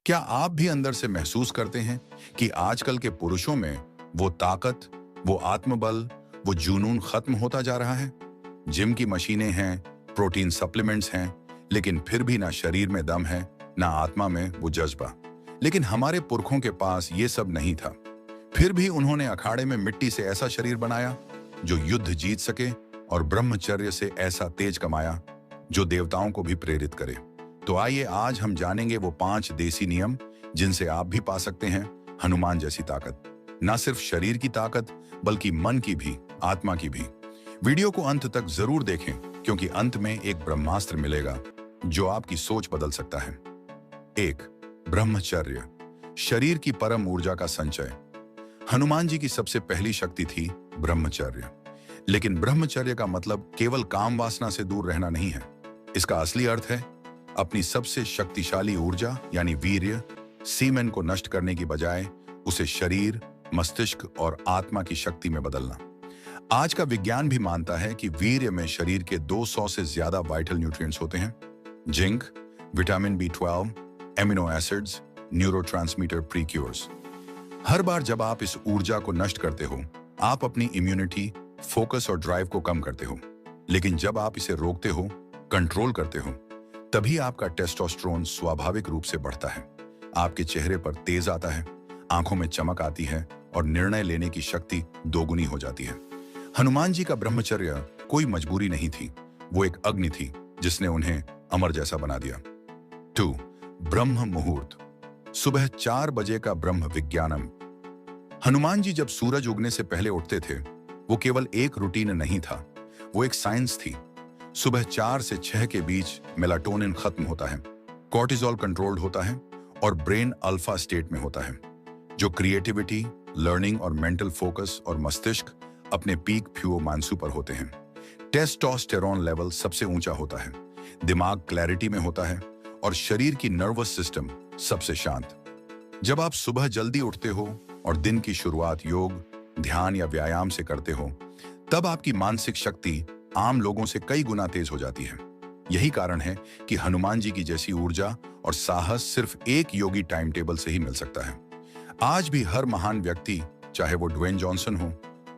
क्या आप भी अंदर से महसूस करते हैं कि आजकल के पुरुषों में वो ताकत, वो आत्मबल, वो जुनून खत्म होता जा रहा है? जिम की मशीनें हैं, प्रोटीन सप्लीमेंट्स हैं, लेकिन फिर भी ना शरीर में दम है, ना आत्मा में वो जज्बा। लेकिन हमारे पुरखों के पास ये सब नहीं था। फिर भी उन्होंने अखाड़े में मिट्टी से ऐसा शरीर बनाया जो युद्ध जीत सके और ब्रह्मचर्य से ऐसा तेज कमाया जो देवताओं को भी प्रेरित करे। तो आइए आज हम जानेंगे वो 5 देसी नियम जिनसे आप भी पा सकते हैं हनुमान जैसी ताकत। ना सिर्फ शरीर की ताकत बल्कि मन की भी, आत्मा की भी। वीडियो को अंत तक जरूर देखें क्योंकि अंत में एक ब्रह्मास्त्र मिलेगा जो आपकी सोच बदल सकता है। 1. ब्रह्मचर्य, शरीर की परम ऊर्जा का संचय। हनुमान जी की सबसे पहली शक्ति थी ब्रह्मचर्य। लेकिन ब्रह्मचर्य का मतलब केवल काम वासना से दूर रहना नहीं है। इसका असली अर्थ है अपनी सबसे शक्तिशाली ऊर्जा यानी वीर्य, सीमेन को नष्ट करने की बजाय उसे शरीर, मस्तिष्क और आत्मा की शक्ति में बदलना। आज का विज्ञान भी मानता है कि वीर्य में शरीर के 200 से ज्यादा वाइटल न्यूट्रिएंट्स होते हैं। Zinc, vitamin B12, amino acids, neurotransmitter precursors. हर बार जब आप इस ऊर्जा को नष्ट करते हो, आप अपनी इम्यूनिटी, फोकस और ड्राइव को कम करते हो। लेकिन जब आप इसे रोकते हो, कंट्रोल करते हो, तभी आपका टेस्टोस्टेरोन स्वाभाविक रूप से बढ़ता है। आपके चेहरे पर तेज आता है, आंखों में चमक आती है और निर्णय लेने की शक्ति दोगुनी हो जाती है। हनुमान जी का ब्रह्मचर्य कोई मजबूरी नहीं थी, वो एक अग्नि थी जिसने उन्हें अमर जैसा बना दिया। 2. ब्रह्म मुहूर्त, सुबह 4 बजे का ब्रह्म विज्ञानम। हनुमान जी जब सूरज उगने से पहले उठते थे, वो केवल एक रूटीन नहीं था, वो एक साइंस थी। सुबह 4 से 6 के बीच मेलाटोनिन खत्म होता है, कॉर्टिसोल कंट्रोल्ड होता है और ब्रेन अल्फा स्टेट में होता है, जो क्रिएटिविटी, लर्निंग और मेंटल फोकस और मस्तिष्क अपने पीक फ्यू मानसू पर होते हैं। टेस्टोस्टेरोन लेवल सबसे ऊंचा होता है, दिमाग क्लैरिटी में होता है और शरीर की नर्वस सिस्टम सबसे शांत। जब आप सुबह जल्दी उठते हो और दिन की शुरुआत योग, ध्यान या व्यायाम से करते हो, तब आपकी मानसिक शक्ति आम लोगों से कई गुना तेज हो जाती है। यही कारण है कि हनुमान जी की जैसी ऊर्जा और साहस सिर्फ एक योगी टाइम टेबल से ही मिल सकता है। आज भी हर महान व्यक्ति, चाहे वो ड्वेन जॉनसन हो,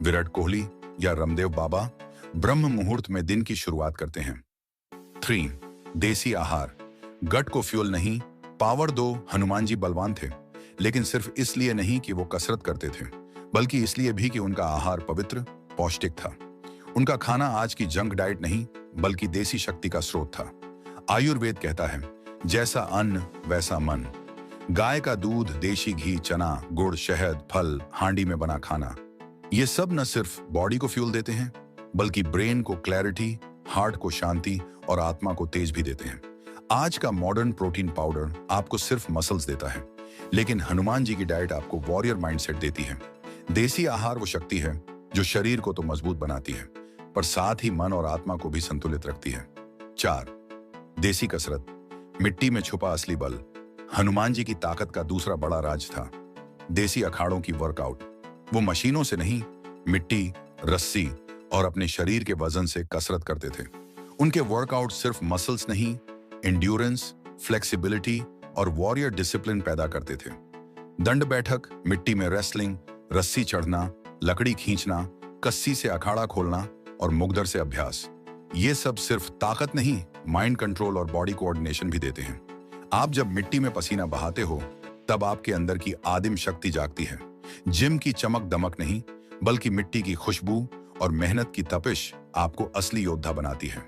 विराट कोहली या रामदेव बाबा, ब्रह्म मुहूर्त में दिन की शुरुआत करते हैं। 3. देसी आहार, गट को फ्यूल नहीं, पावर दो। हनुमान जी बलवान थे, लेकिन सिर्फ इसलिए नहीं कि वो कसरत करते थे, बल्कि इसलिए भी कि उनका आहार पवित्र, पौष्टिक था। उनका खाना आज की जंक डाइट नहीं, बल्कि देसी शक्ति का स्रोत था। आयुर्वेद कहता है, जैसा अन्न वैसा मन। गाय का दूध, देशी घी, चना, गुड़, शहद, फल, हांडी में बना खाना, ये सब न सिर्फ बॉडी को फ्यूल देते हैं, बल्कि ब्रेन को क्लैरिटी, हार्ट को शांति और आत्मा को तेज भी देते हैं। आज का मॉडर्न प्रोटीन पाउडर आपको सिर्फ मसल्स देता है, लेकिन हनुमान जी की डाइट आपको वॉरियर माइंडसेट देती है। देसी आहार वो शक्ति है जो शरीर को तो मजबूत बनाती है, पर साथ ही मन और आत्मा को भी संतुलित रखती है। 4. देसी कसरत, मिट्टी में छुपा असली बल। हनुमान जी की ताकत का दूसरा बड़ा राज था देसी अखाड़ों की वर्कआउट। वो मशीनों से नहीं, मिट्टी, रस्सी और अपने शरीर के वजन से कसरत करते थे। उनके वर्कआउट सिर्फ मसल्स नहीं, एंड्योरेंस, फ्लेक्सिबिलिटी और वॉरियर डिसिप्लिन पैदा करते थे। दंड बैठक, मिट्टी में रेसलिंग, रस्सी चढ़ना, लकड़ी खींचना, कस्सी से अखाड़ा खोलना और मुगदर से अभ्यास, ये सब सिर्फ ताकत नहीं, माइंड कंट्रोल और बॉडी कोऑर्डिनेशन भी देते हैं। आप जब मिट्टी में पसीना बहाते हो, तब आपके अंदर की आदिम शक्ति जागती है। जिम की चमक दमक नहीं, बल्कि मिट्टी की खुशबू और मेहनत की तपिश आपको असली योद्धा बनाती है।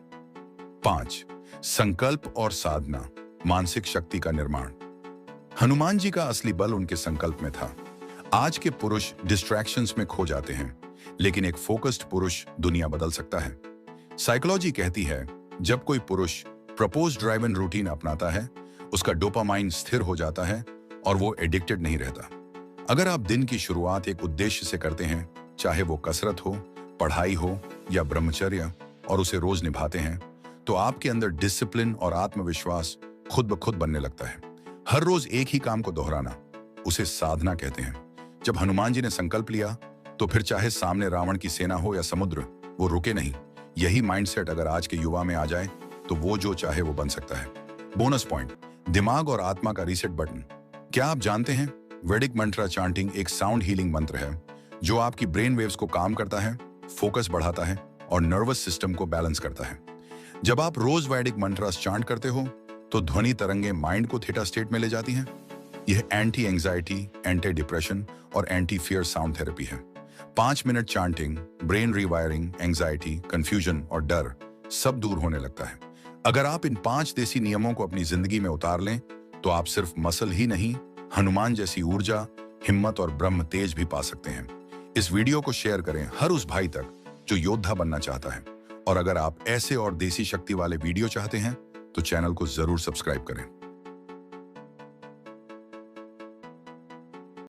5. संकल्प और साधना, मानसिक शक्ति का निर्माण। हनुमान जी का असली बल उनके संकल्प में था। आज के पुरुष डिस्ट्रैक्शंस में खो जाते हैं, लेकिन एक फोकस्ड पुरुष दुनिया बदल सकता है। साइकोलॉजी कहती है, जब कोई पुरुष प्रपोज ड्राइवन रूटीन अपनाता है, उसका डोपामाइन स्थिर हो जाता है और वो एडिक्टेड नहीं रहता। अगर आप दिन की शुरुआत एक उद्देश्य से करते हैं, चाहे वो कसरत हो, पढ़ाई हो या ब्रह्मचर्य, और उसे रोज निभाते हैं, तो आपके अंदर डिसिप्लिन और आत्मविश्वास खुद ब खुद बनने लगता है। हर रोज एक ही काम को दोहराना, उसे साधना कहते हैं। जब हनुमान जी ने संकल्प लिया, तो फिर चाहे सामने रावण की सेना हो या समुद्र, वो रुके नहीं। यही माइंडसेट अगर आज के युवा में आ जाए, तो वो जो चाहे वो बन सकता है। बोनस पॉइंट, दिमाग और आत्मा का रीसेट बटन। क्या आप जानते हैं वैदिक मंत्रा चांटिंग एक साउंड हीलिंग मंत्र है जो आपकी ब्रेन वेव्स को काम करता है, फोकस बढ़ाता है और नर्वस सिस्टम को बैलेंस करता है। जब आप रोज वैदिक मंत्रास चांट करते हो तो ध्वनि तरंगे माइंड को थीटा स्टेट में ले जाती हैं। यह एंटी एंजाइटी, एंटी डिप्रेशन और एंटी फियर साउंड थेरेपी है। 5 minute chanting, brain rewiring, anxiety, confusion और डर सब दूर होने लगता है। अगर आप इन 5 देसी नियमों को अपनी जिंदगी में उतार लें तो आप सिर्फ मसल ही नहीं, हनुमान जैसी ऊर्जा, हिम्मत और ब्रह्म तेज भी पा सकते हैं। इस वीडियो को शेयर करें हर उस भाई तक जो योद्धा बनना चाहता है। और अगर आप ऐसे और देसी शक्ति वाले वीडियो चाहते हैं तो चैनल को जरूर सब्सक्राइब करें।